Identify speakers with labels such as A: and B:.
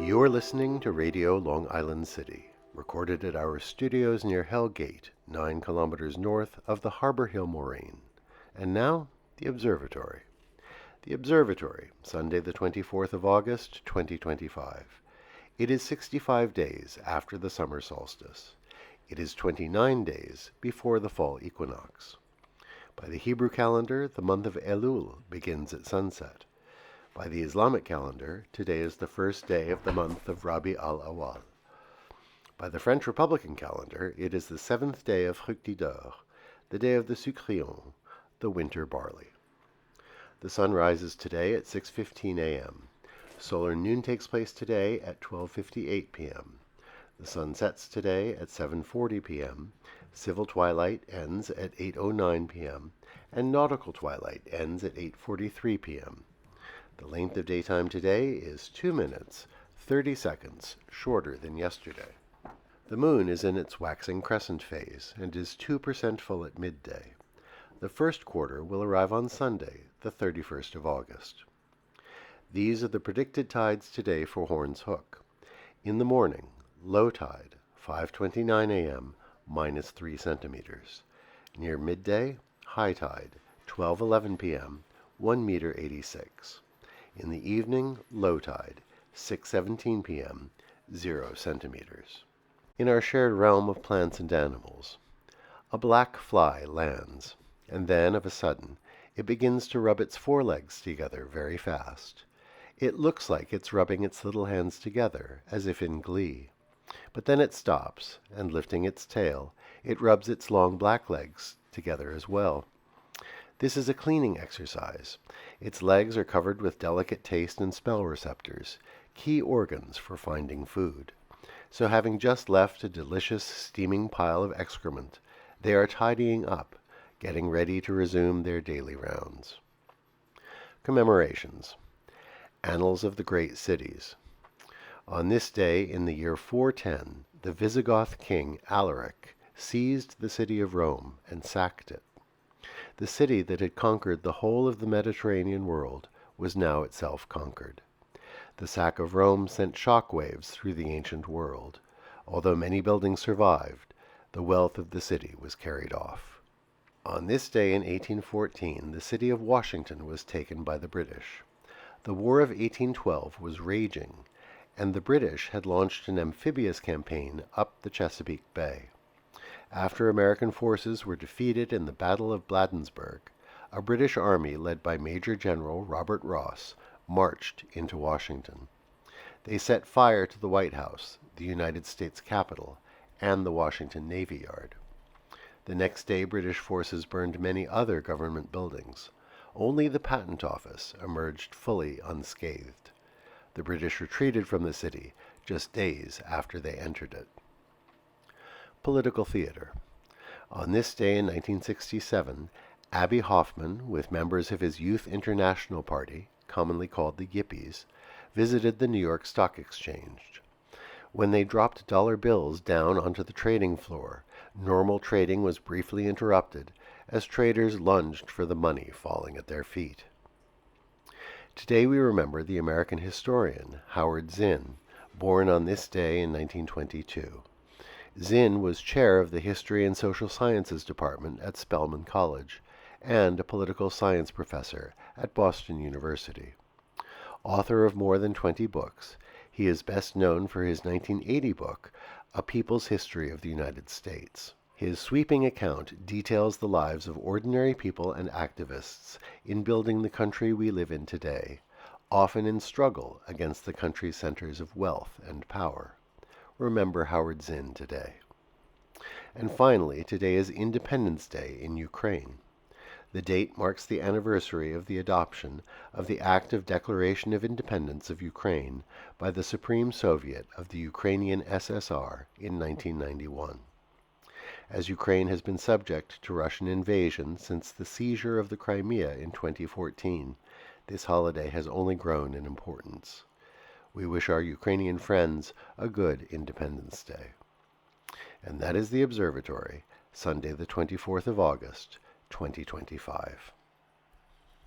A: You're listening to Radio Long Island City, recorded at our studios near Hell Gate, 9 kilometers north of the Harbor Hill Moraine. And now, the Observatory. The Observatory, Sunday the 24th of August, 2025. It is 65 days after the summer solstice. It is 29 days before the fall equinox. By the Hebrew calendar, the month of Elul begins at sunset. By the Islamic calendar, today is the first day of the month of Rabi al-Awwal. By the French Republican calendar, it is the 7th day of Fructidor, the day of the Sucrion, the winter barley. The sun rises today at 6:15 a.m. Solar noon takes place today at 12:58 p.m. The sun sets today at 7:40 p.m. Civil twilight ends at 8:09 p.m. and nautical twilight ends at 8:43 p.m. The length of daytime today is 2 minutes, 30 seconds, shorter than yesterday. The moon is in its waxing crescent phase and is 2% full at midday. The first quarter will arrive on Sunday, the 31st of August. These are the predicted tides today for Horn's Hook. In the morning, low tide, 5:29 a.m., minus 3 centimeters. Near midday, high tide, 12:11 p.m., 1 meter 86. In the evening, low tide, 6:17 p.m., 0 centimeters. In our shared realm of plants and animals, a black fly lands, and then, of a sudden, it begins to rub its forelegs together very fast. It looks like it's rubbing its little hands together, as if in glee. But then it stops, and lifting its tail, it rubs its long black legs together as well. This is a cleaning exercise. Its legs are covered with delicate taste and smell receptors, key organs for finding food. So having just left a delicious steaming pile of excrement, they are tidying up, getting ready to resume their daily rounds. Commemorations. Annals of the Great Cities. On this day in the year 410, the Visigoth king Alaric seized the city of Rome and sacked it. The city that had conquered the whole of the Mediterranean world was now itself conquered. The sack of Rome sent shock waves through the ancient world. Although many buildings survived, the wealth of the city was carried off. On this day in 1814, the city of Washington was taken by the British. The War of 1812 was raging, and the British had launched an amphibious campaign up the Chesapeake Bay. After American forces were defeated in the Battle of Bladensburg, a British army led by Major General Robert Ross marched into Washington. They set fire to the White House, the United States Capitol, and the Washington Navy Yard. The next day, British forces burned many other government buildings. Only the Patent Office emerged fully unscathed. The British retreated from the city just days after they entered it. Political theater. On this day in 1967, Abbie Hoffman, with members of his Youth International Party, commonly called the Yippies, visited the New York Stock Exchange. When they dropped dollar bills down onto the trading floor, normal trading was briefly interrupted as traders lunged for the money falling at their feet. Today we remember the American historian Howard Zinn, born on this day in 1922. Zinn was chair of the History and Social Sciences Department at Spelman College and a political science professor at Boston University. Author of more than 20 books, he is best known for his 1980 book, A People's History of the United States. His sweeping account details the lives of ordinary people and activists in building the country we live in today, often in struggle against the country's centers of wealth and power. Remember Howard Zinn today. And finally, today is Independence Day in Ukraine. The date marks the anniversary of the adoption of the Act of Declaration of Independence of Ukraine by the Supreme Soviet of the Ukrainian SSR in 1991. As Ukraine has been subject to Russian invasion since the seizure of the Crimea in 2014, this holiday has only grown in importance. We wish our Ukrainian friends a good Independence Day. And that is the Observatory, Sunday the 24th of August, 2025.